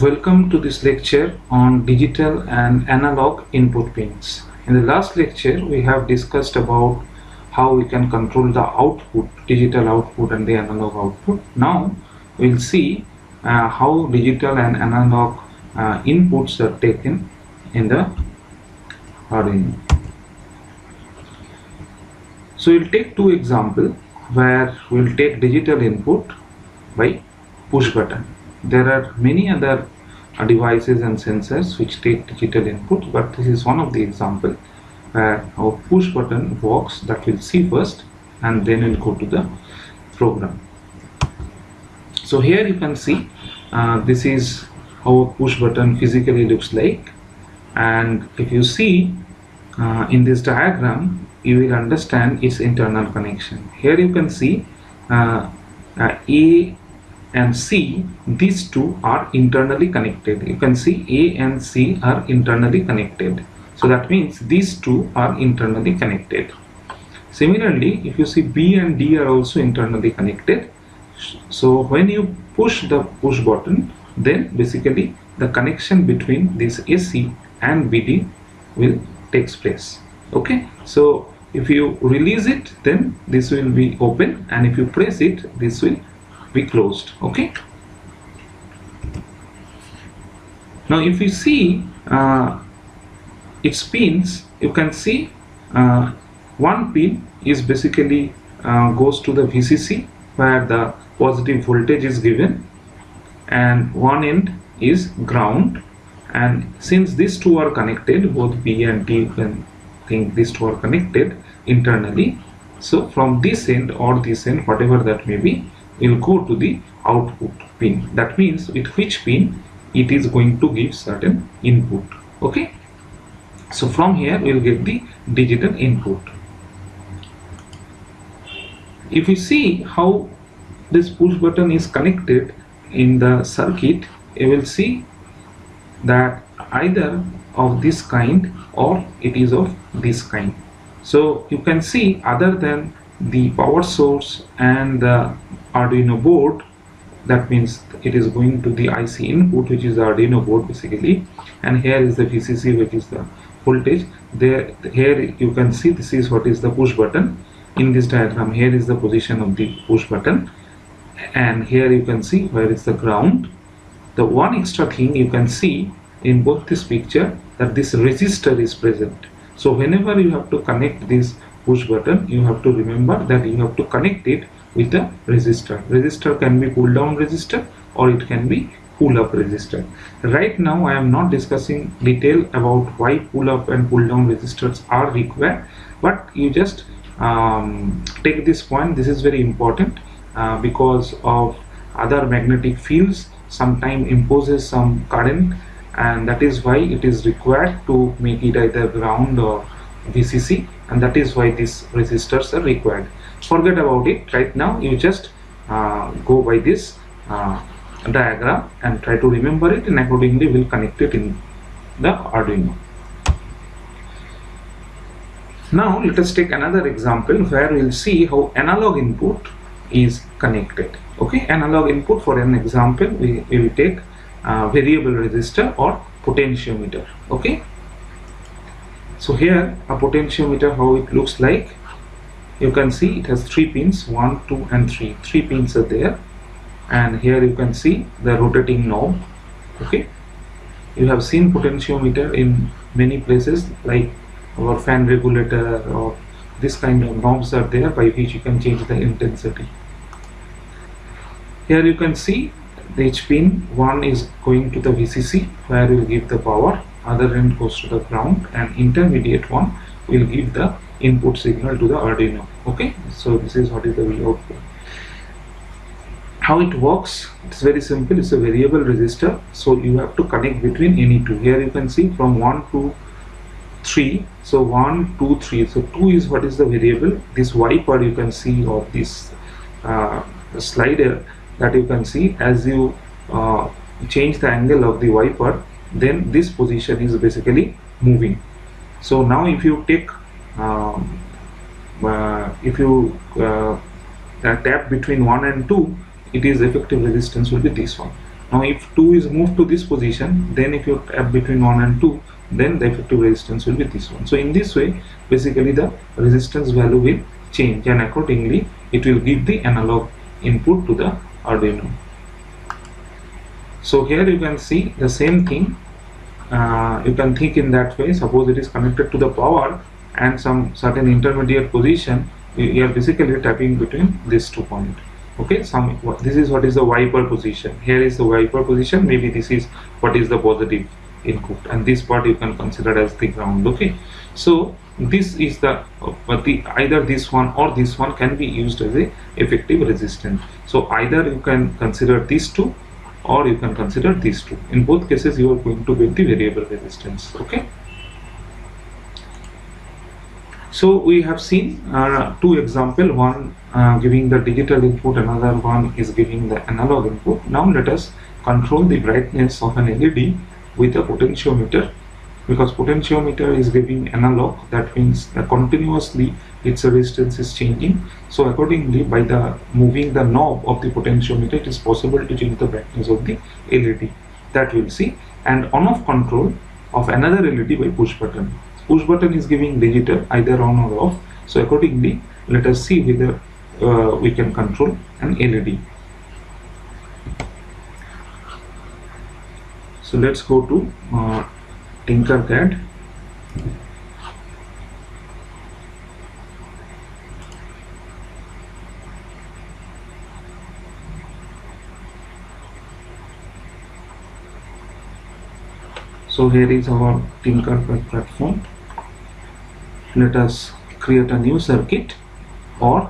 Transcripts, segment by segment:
Welcome to this lecture on digital and analog input pins. In the last lecture, we have discussed about how we can control the output, digital output and the analog output. Now we'll see how digital and analog inputs are taken in the Arduino. So we'll take two examples where we'll take digital input by push button. There are many other devices and sensors which take digital input, but this is one of the examples where our push button works. That we'll see first, and then we'll go to the program. So here you can see this is how a push button physically looks like, and if you see in this diagram, you will understand its internal connection. Here you can see A and C, these two are internally connected. You can see A and C are internally connected. So that means these two are internally connected. Similarly, if you see B and D are also internally connected. So when you push the push button, then basically the connection between this AC and BD will takes place. Okay, so if you release it, then this will be open, and if you press it, this will be closed. Okay, now if you see its pins, you can see one pin is basically goes to the VCC where the positive voltage is given, and one end is ground. And since these two are connected, both B and D, you can think these two are connected internally. So from this end or this end, whatever that may be, will go to the output pin. That means with which pin it is going to give certain input. Okay, so from here we will get the digital input. If you see how this push button is connected in the circuit, you will see that either of this kind or it is of this kind. So you can see, other than the power source and the Arduino board, that means it is going to the IC input, which is the Arduino board basically, and here is the VCC, which is the voltage. Here you can see this is what is the push button. In this diagram, here is the position of the push button, and here you can see where is the ground. The one extra thing you can see in both this picture, that this resistor is present. So whenever you have to connect this push button, you have to remember that you have to connect it with a resistor. Resistor can be pull down resistor or it can be pull up resistor. Right now I am not discussing detail about why pull up and pull down resistors are required, but you just take this point. This is very important because of other magnetic fields sometimes imposes some current, and that is why it is required to make it either ground or VCC, and that is why these resistors are required. Forget about it right now. You just go by this diagram and try to remember it, and accordingly will connect it in the Arduino. Now let us take another example where we will see how analog input is connected. Okay, analog input, for an example we will take variable resistor or potentiometer. Okay, so here a potentiometer, how it looks like, you can see it has 3 pins, 1, 2 and 3 pins are there, and here you can see the rotating knob. Okay, you have seen potentiometer in many places, like our fan regulator, or this kind of knobs are there by which you can change the intensity. Here you can see each pin, one is going to the VCC where will give the power, other end goes to the ground, and intermediate one will give the input signal to the Arduino. Okay, so this is what is the V output. How it works, it's very simple. It's a variable resistor, so you have to connect between any two. Here you can see from 1 to 3, so 1, 2, 3, so 2 is what is the variable. This wiper you can see, or this slider that you can see, as you change the angle of the wiper, then this position is basically moving. So now if you take tap between 1 and 2, it is effective resistance will be this one. Now if 2 is moved to this position, then if you tap between 1 and 2, then the effective resistance will be this one. So in this way, basically the resistance value will change, and accordingly it will give the analog input to the Arduino. So here you can see the same thing. You can think in that way. Suppose it is connected to the power and some certain intermediate position, you are basically tapping between these 2 points. Okay, this is what is the wiper position. Here is the wiper position. Maybe this is what is the positive input, and this part you can consider as the ground. Okay, so this is the either this one or this one can be used as a effective resistance. So either you can consider these two, or you can consider these two. In both cases you are going to get the variable resistance. Okay, so we have seen 2 examples, one giving the digital input, another one is giving the analog input. Now let us control the brightness of an LED with a potentiometer, because potentiometer is giving analog. That means that continuously its resistance is changing. So accordingly, by the moving the knob of the potentiometer, it is possible to change the brightness of the LED. That we'll see. And on-off control of another LED by push button. Push button is giving digital, either on or off. So accordingly, let us see whether we can control an LED. So let's go to Tinkercad. So here is our Tinkercad platform. Let us create a new circuit, or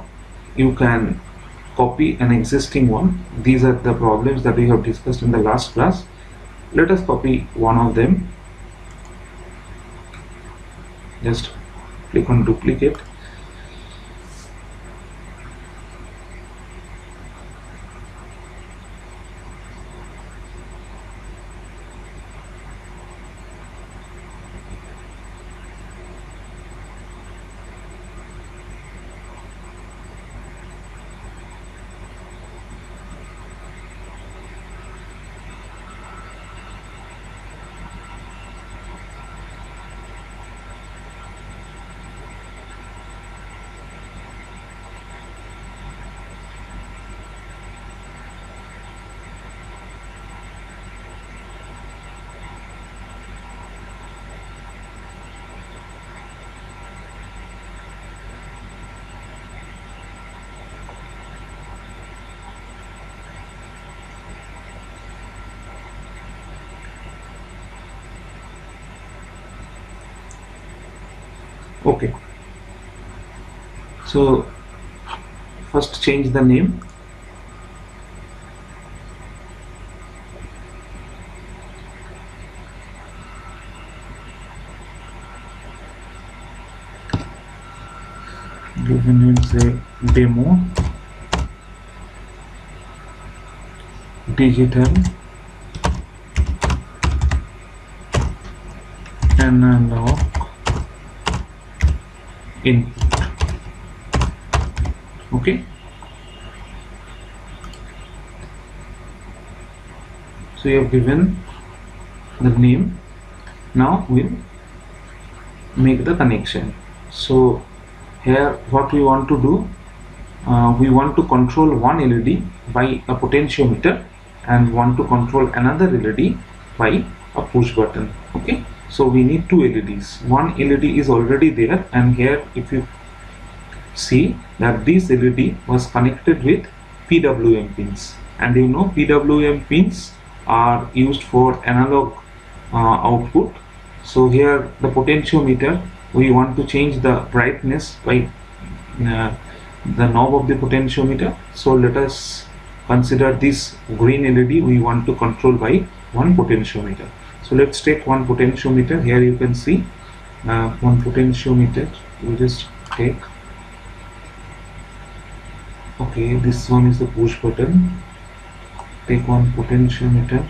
you can copy an existing one. These are the problems that we have discussed in the last class. Let us copy one of them. Just click on duplicate. Okay, so first change the name. Give the name, say demo digital analog input. Okay, so you have given the name. Now we'll make the connection. So here what we want to do, we want to control one LED by a potentiometer and want to control another LED by a push button. Okay, so we need 2 LEDs. One LED is already there, and here if you see that this LED was connected with PWM pins, and you know PWM pins are used for analog output. So here the potentiometer, we want to change the brightness by the knob of the potentiometer. So let us consider this green LED we want to control by one potentiometer. So let's take one potentiometer. Here you can see one potentiometer. We just take, okay, this one is the push button. Take one potentiometer.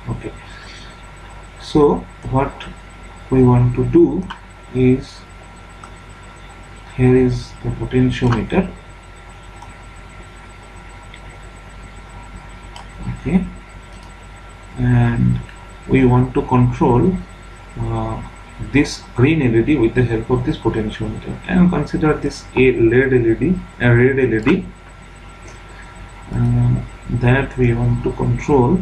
Okay, so what we want to do is, here is the potentiometer. Okay, and we want to control this green LED with the help of this potentiometer. And consider this a red LED that we want to control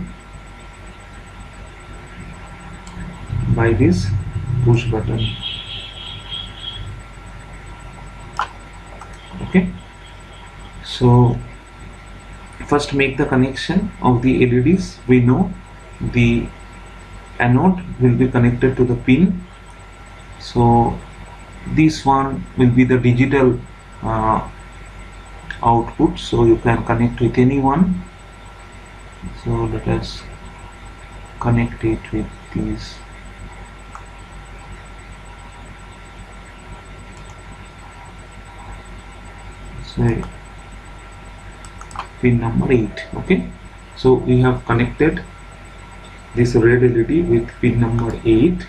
by this push button. Okay, so first make the connection of the LEDs. We know the anode will be connected to the pin, so this one will be the digital output, so you can connect with any one. So let us connect it with these. Say pin number 8. Okay, so we have connected this red LED with pin number 8.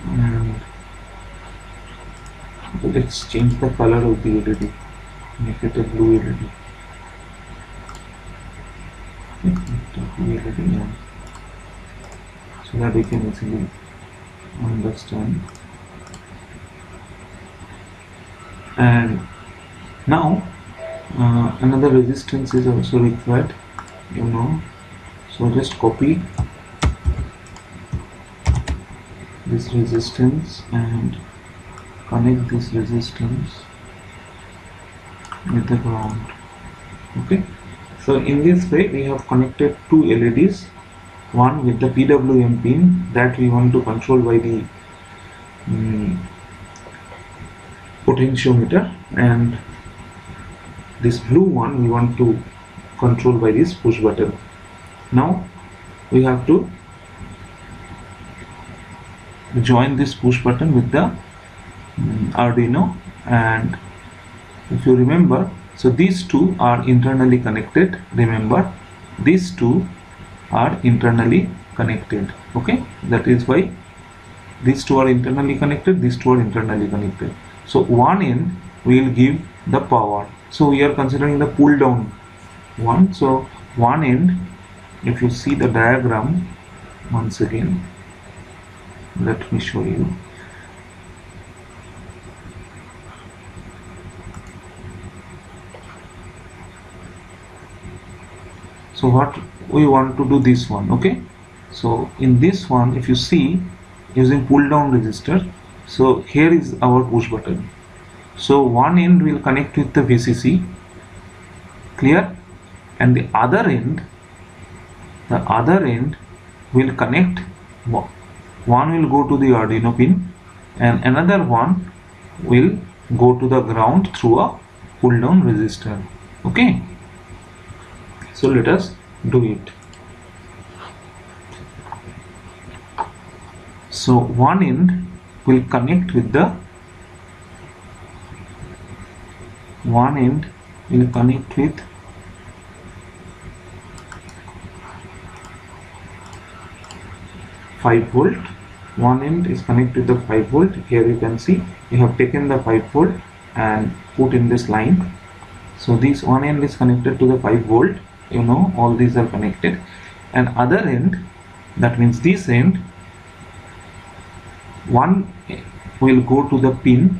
And let's change the color of the LED, make it a blue LED. So that we can easily understand. And now another resistance is also required, so just copy this resistance and connect this resistance with the ground. Okay, so in this way we have connected two LEDs, one with the PWM pin that we want to control by the potentiometer, and this blue one we want to control by this push button. Now we have to join this push button with the Arduino, and if you remember, so these two are internally connected. Remember, these two are internally connected. Okay, that is why these two are internally connected, these two are internally connected. So one end will give the power, so we are considering the pull down one. So one end, if you see the diagram once again, let me show you. So what we want to do, this one. Okay, so in this one, if you see, using pull down resistor, so here is our push button. So one end will connect with the VCC, clear, and the other end will connect, one will go to the Arduino pin and another one will go to the ground through a pull down resistor. Okay, so let us do it. So one end will connect with the 5 volt. One end is connected to the 5 volt. Here you can see we have taken the 5 volt and put in this line. So this one end is connected to the 5 volt, all these are connected, and other end, that means this end, one will go to the pin,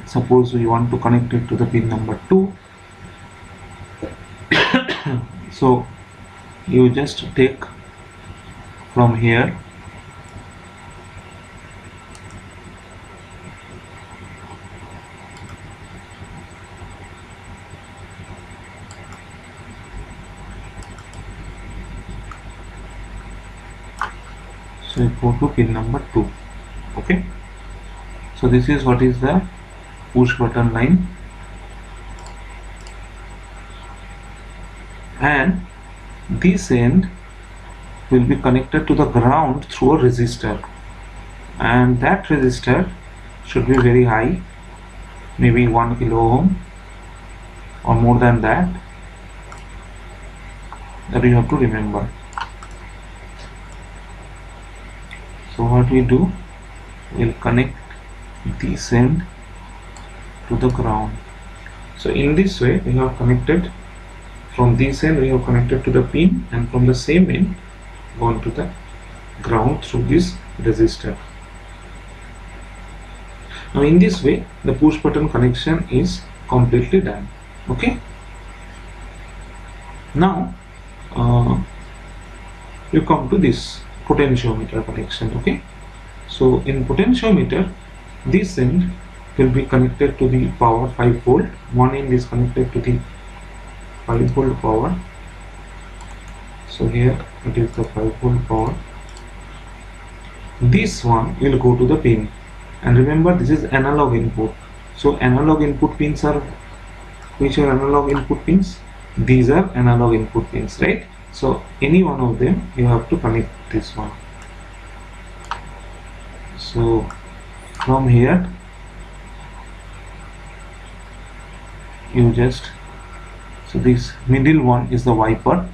suppose we want to connect it to the pin number 2. So you just take from here, so you go to pin number 2. Okay, so this is what is the push button line, and this end will be connected to the ground through a resistor, and that resistor should be very high, maybe 1 kilo ohm or more than that you have to remember. So what we do, we'll connect this end to the ground. So in this way we have connected from this end, we have connected to the pin, and from the same end gone to the ground through this resistor. Now in this way the push button connection is completely done. Okay. Now you come to this potentiometer connection. Okay. So in potentiometer, this end will be connected to the power 5 volt. One end is connected to the 5 volt power. So here it is the 5 volt power. This one will go to the pin, and remember this is analog input. So analog input pins are, which are analog input pins? These are analog input pins, right? So any one of them you have to connect this one. So from here you just, so this middle one is the wiper,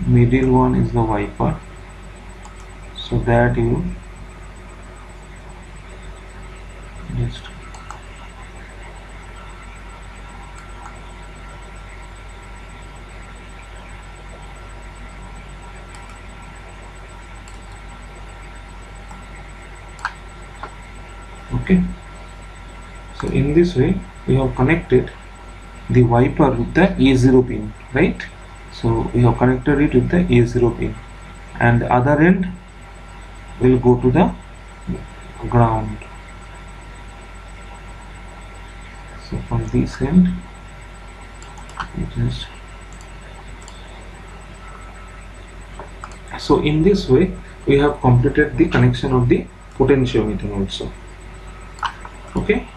middle one is the wiper, so that you just okay. So in this way we have connected the wiper with the A0 pin, right? So we have connected it with the A0 pin, and the other end will go to the ground. So from this end we just, so in this way we have completed the connection of the potentiometer also. Okay.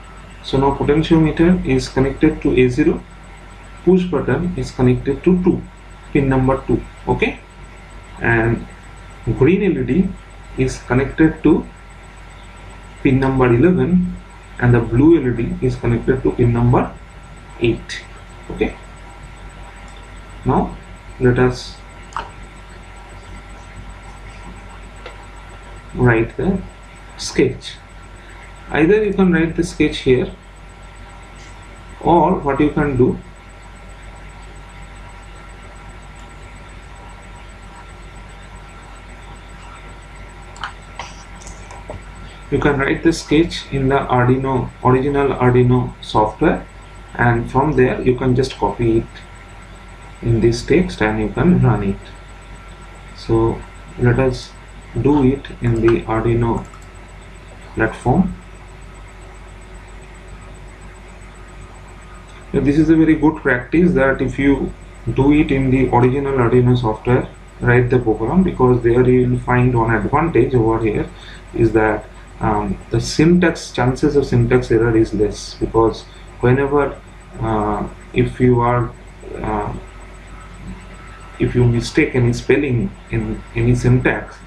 So now potentiometer is connected to A0, push button is connected to 2, pin number 2. Okay. And green LED is connected to pin number 11, and the blue LED is connected to pin number 8. Okay. Now let us write the sketch. Either you can write the sketch here, or what you can do, you can write the sketch in the Arduino, original Arduino software, and from there you can just copy it in this text and you can run it. So let us do it in the Arduino platform. This is a very good practice, that if you do it in the original Arduino software, write the program, because there you will find one advantage over here is that the syntax, chances of syntax error is less, because whenever if you mistake any spelling in any syntax,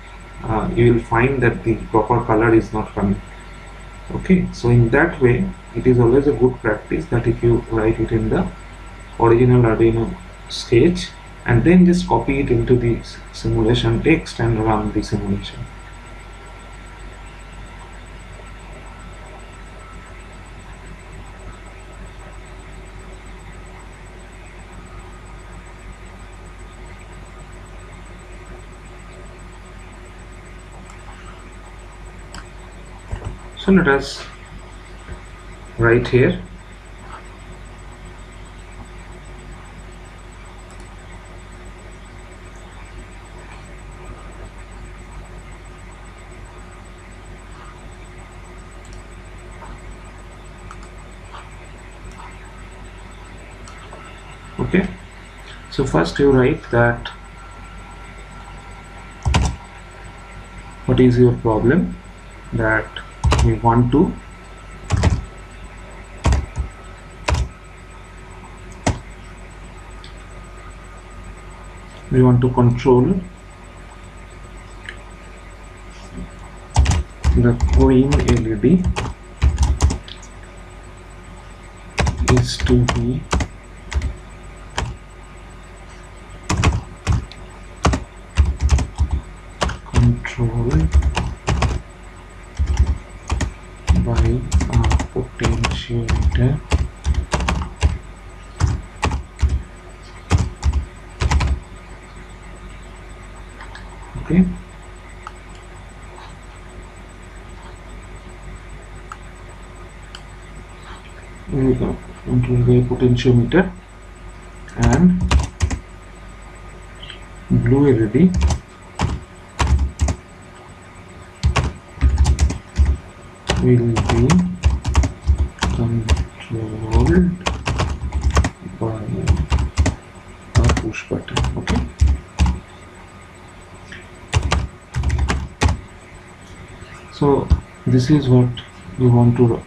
you will find that the proper color is not coming. Okay, so in that way it is always a good practice that if you write it in the original Arduino sketch and then just copy it into the simulation text and run the simulation. So let us write here. Okay, so first you write that what is your problem, that we want to control the green LED is to be controlled by a potentiometer Okay, here we go into the potentiometer, and blue LED will be controlled by a push button. Okay, so this is what we want to do.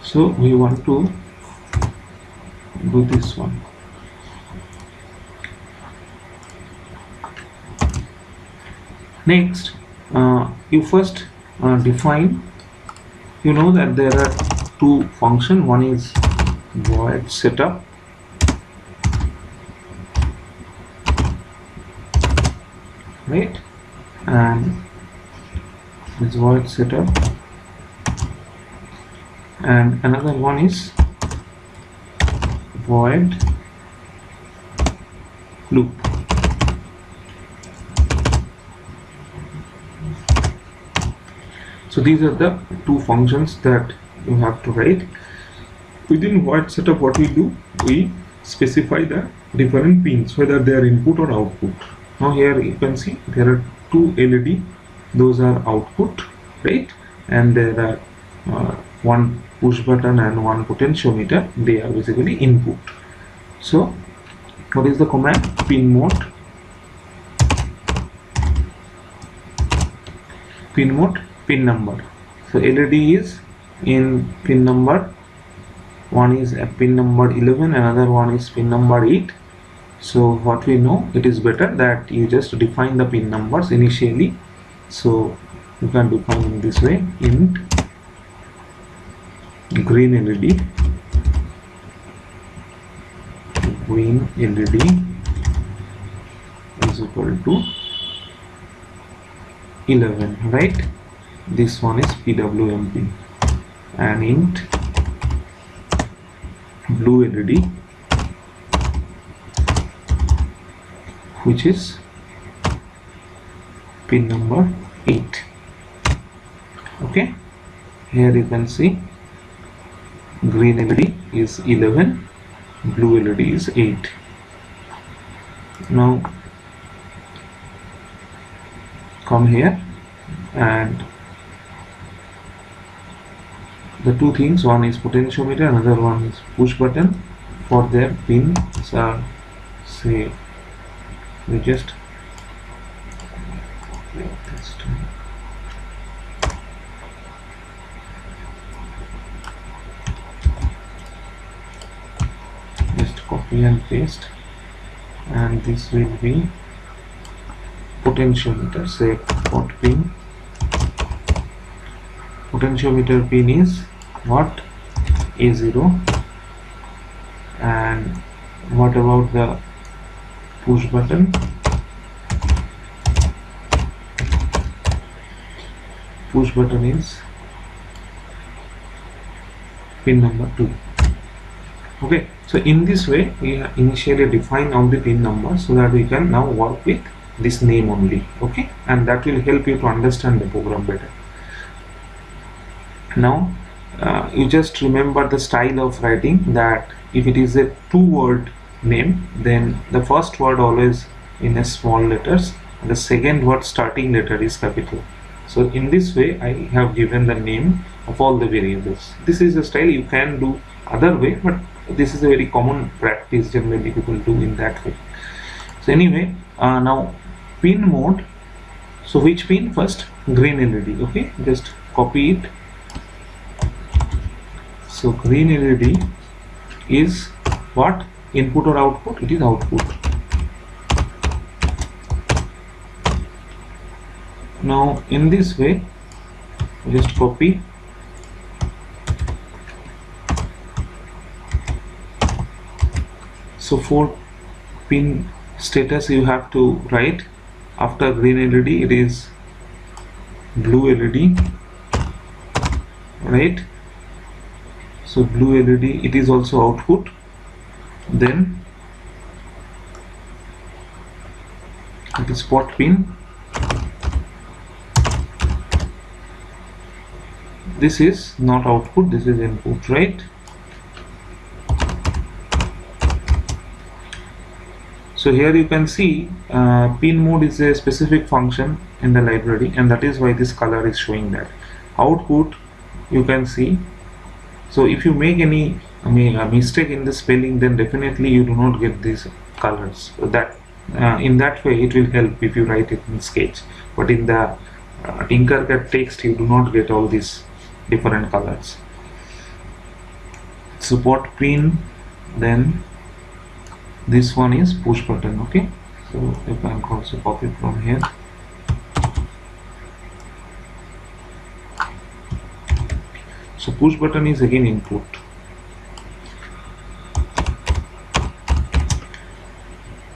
So we want to do this one. Next, you first define, you know that there are two functions. One is void setup, right, and this void setup, and another one is void loop. So these are the two functions that you have to write. Within void setup, what we do, we specify the different pins, whether they are input or output. Now here you can see there are two LED, those are output, right, and there are one push button and one potentiometer, they are basically input. So what is the command? Pin mode, pin number. So LED is in pin number, one is a pin number 11, another one is pin number 8. So what we know, it is better that you just define the pin numbers initially. So you can define in this way: int green LED is equal to 11, right? This one is PWM pin, and int blue LED, which is pin number 8. Okay, here you can see green LED is 11, blue LED is 8. Now come here, and the two things, one is potentiometer, another one is push button. For their pins are, say, we just this time. Just copy and paste, and this will be potentiometer, say pot pin. Potentiometer pin is what? A0. And what about the push button? Push button is pin number 2. Okay, so in this way we initially define all the pin numbers so that we can now work with this name only. Okay, and that will help you to understand the program better. Now you just remember the style of writing, that if it is a two-word name, then the first word always in a small letters, the second word starting letter is capital. So in this way I have given the name of all the variables. This is a style. You can do other way, but this is a very common practice, generally people do in that way. So anyway, now pin mode. So which pin? First green LED. Okay, just copy it. So green LED is what? Input or output? It is output. Now in this way, just copy. So 4 pin status you have to write. After green LED it is blue LED, right? So blue LED, it is also output. Then it is pot pin. This is not output, this is input, right? So here you can see pin mode is a specific function in the library, and that is why this color is showing that. Output, you can see. So if you make any mistake in the spelling, then definitely you do not get these colors. So that in that way it will help if you write it in Sketch, but in the Tinkercad text you do not get all these different colors. Support pin, then this one is push button. Okay, so you can also copy from here. So push button is again input.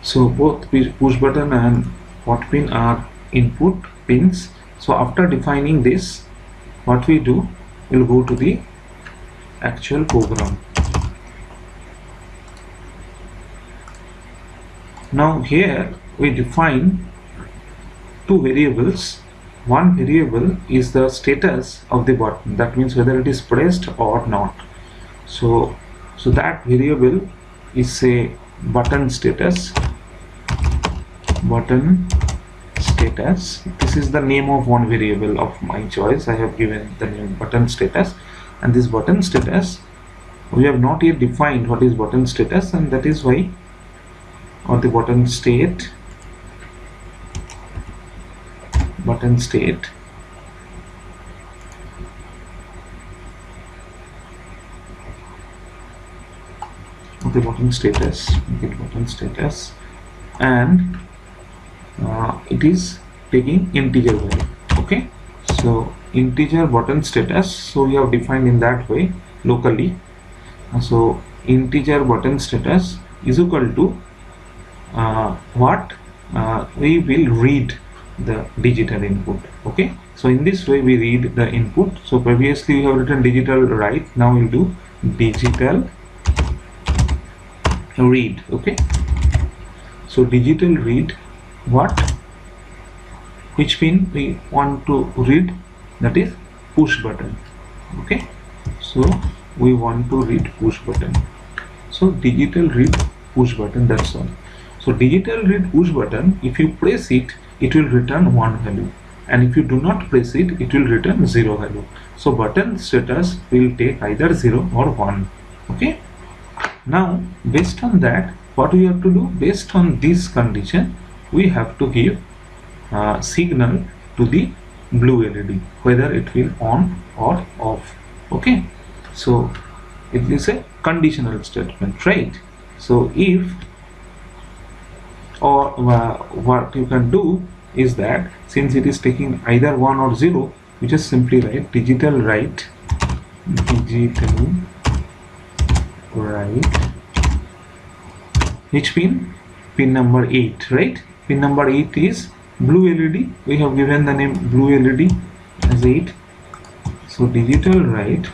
So both push button and pot pin are input pins. So after defining this, what we do, we'll go to the actual program. Now here we define two variables. One variable is the status of the button, that means whether it is pressed or not. So that variable is say button status. Button status, this is the name of one variable of my choice. I have given the name button status, and this button status, we have not yet defined what is button status, and that is why, or the button state, button state. The button status, get button status, and it is taking integer value. Okay, so integer button status, so we have defined in that way locally. So integer button status is equal to what we will read the digital input. Okay, so in this way we read the input. So previously we have written digital write, now we'll do digital read. Okay, so digital read, what, which pin we want to read, that is push button. Okay, so we want to read push button, so digital read push button, that's all. So digital read push button, if you press it, it will return 1 value, and if you do not press it, it will return 0 value. So button status will take either 0 or 1. Okay, now based on that, what we have to do, based on this condition, we have to give signal to the blue LED, whether it will on or off. Okay, so it is a conditional statement, right? So if, or what you can do is that since it is taking either 1 or 0, you just simply write digital write, which pin? Pin number 8, right? Pin number 8 is blue LED. We have given the name blue LED as 8. So digital write,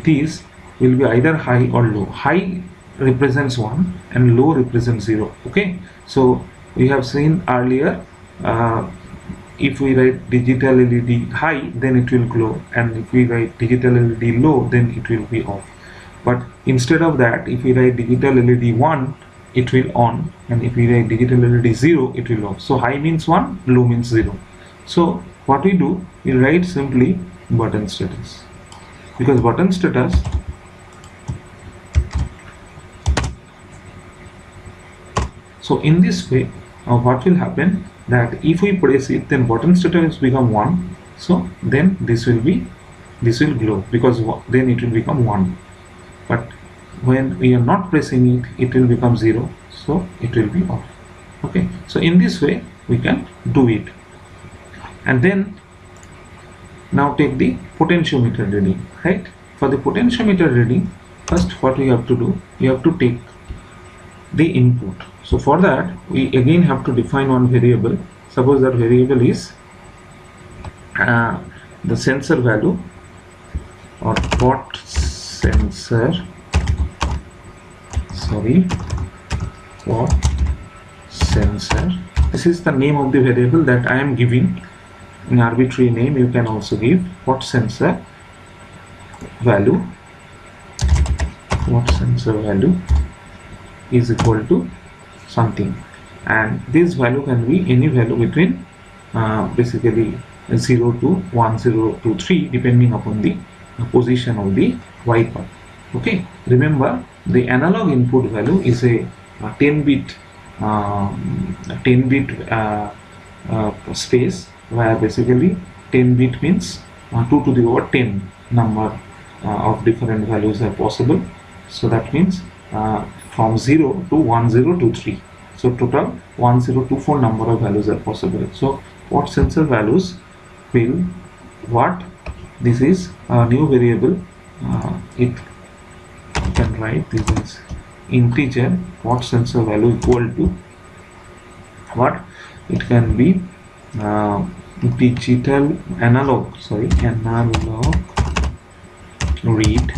this will be either high or low. High represents 1 and low represents 0. Okay, so we have seen earlier, if we write digital LED high, then it will glow, and if we write digital LED low, then it will be off. But instead of that, if we write digital LED 1, it will on, and if we write digital LED 0, it will off. So high means 1, low means 0. So what we do, we write simply button status, because button status, so in this way what will happen, that if we press it, then button status become 1, so then this will glow, because then it will become 1. But when we are not pressing it, it will become 0, so it will be off. Okay, so in this way we can do it. And then now take the potentiometer reading, right? For the potentiometer reading, first what we have to do, we have to take the input. So for that we again have to define one variable. Suppose that variable is the sensor value or pot sensor, pot sensor. This is the name of the variable that I am giving. An arbitrary name you can also give. Pot sensor value, pot sensor value is equal to something, and this value can be any value between basically 0 to 1023 depending upon the position of the wiper. Okay, remember the analog input value is a 10-bit space, where basically 10-bit means 2 to the power 10 number of different values are possible. So that means from 0 to 1023. So total 1024 number of values are possible. So pot sensor values will what? This is a new variable. It you can write this as integer pot sensor value equal to what? It can be digital analog read.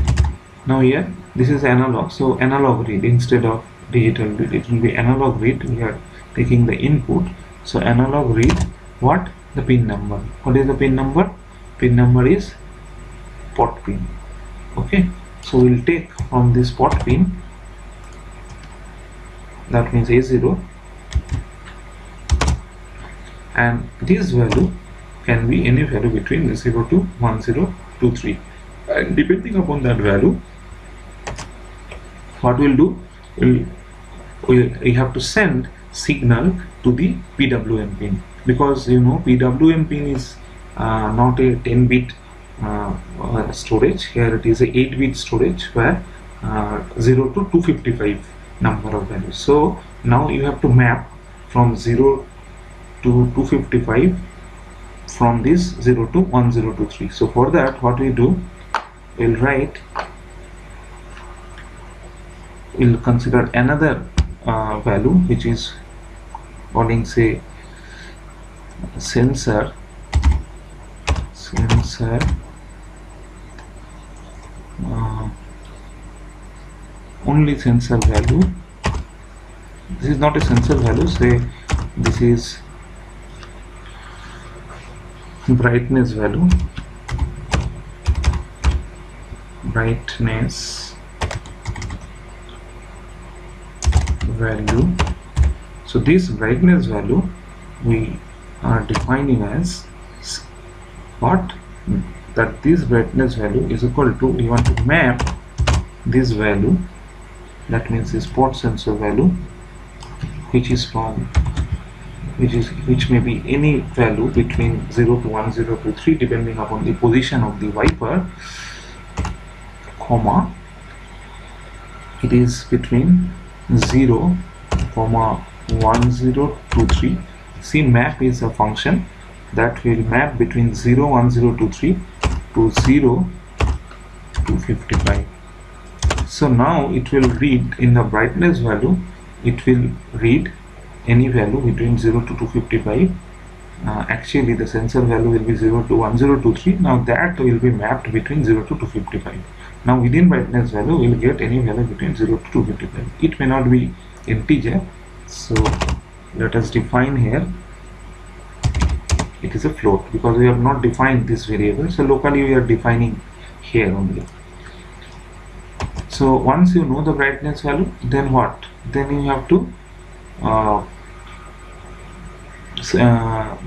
Now here this is analog, so analog read instead of digital read. It will be analog read. We are taking the input, so analog read what? The pin number. What is the pin number? Pin number is pot pin. Okay, so we'll take from this pot pin, that means A0, and this value can be any value between 0 to 1023, and depending upon that value, what we'll do, we have to send signal to the PWM pin, because you know PWM pin is not a 10-bit storage. Here it is a 8-bit storage, where 0 to 255 number of values. So now you have to map from 0 to 255 from this 0 to 1023. So for that what we do, we'll consider another value which is calling, say, sensor only sensor value. This is not a sensor value, say this is brightness value, so this brightness value we are defining as what? That this brightness value is equal to, we want to map this value, that means this pot sensor value, which may be any value between 0 to 1023 depending upon the position of the wiper, comma, it is between 0, 1023. See, map is a function that will map between 0, 1023 to 0 to 55. So now it will read in the brightness value, it will read any value between 0 to 255. Actually the sensor value will be 0 to 1023. Now that will be mapped between 0 to 255. Now within brightness value we will get any value between 0 to 255. It may not be integer, so let us define here, it is a float, because we have not defined this variable, so locally we are defining here only. So once you know the brightness value, then what? Then you have to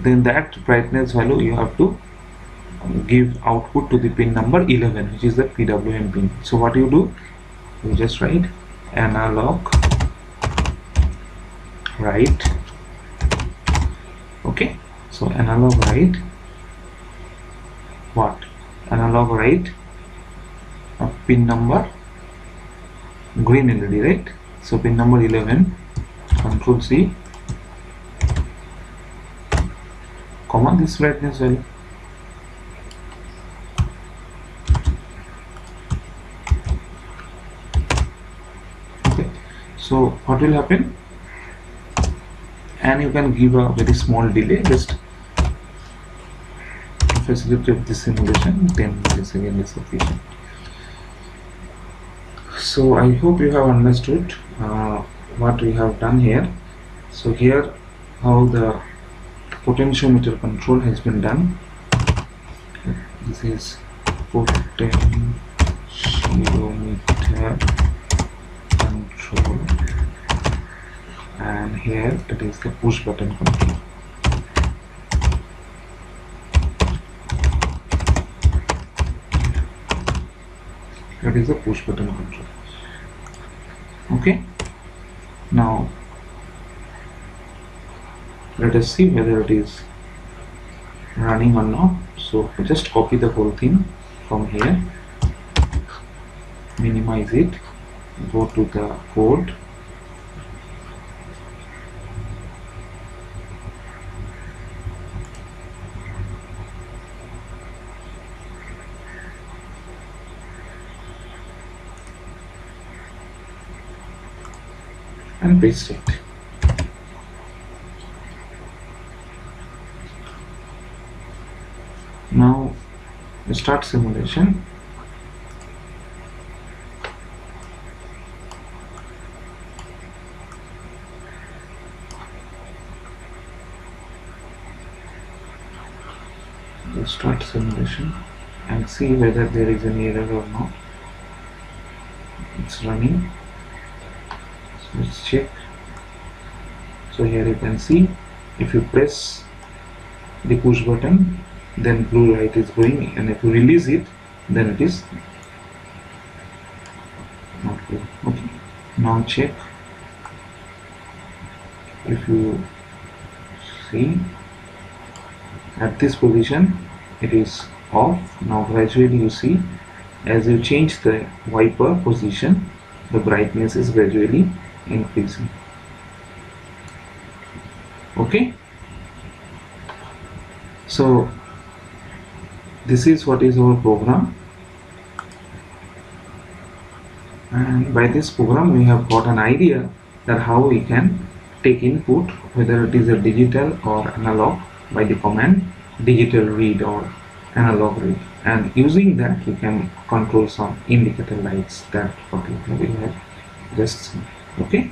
then that brightness value you have to give output to the pin number 11, which is the PWM pin. So what you do, you just write analog write. Okay, so analog write what? Analog write pin number, green LED, right? So pin number 11, Control C, comma, this brightness value. Okay, So what will happen, and you can give a very small delay just to facilitate the simulation. 10 milliseconds is sufficient. So I hope you have understood what we have done here. So here how the potentiometer control has been done. This is potentiometer control, and here it is the push button control. That is the push button control. Okay, now let us see whether it is running or not. So just copy the whole thing from here, minimize it, go to the code, and paste it. Now start simulation. Start simulation and see whether there is any error or not. It's running. So let's check. So here you can see, if you press the push button, then blue light is going, and if you release it, then it is not blue. Okay, now check. If you see, at this position it is off. Now gradually you see, as you change the wiper position, the brightness is gradually increasing. Okay, so this is what is our program, and by this program we have got an idea that how we can take input, whether it is a digital or analog, by the command digital read or analog read, and using that we can control some indicator lights, that what we have just seen. Okay.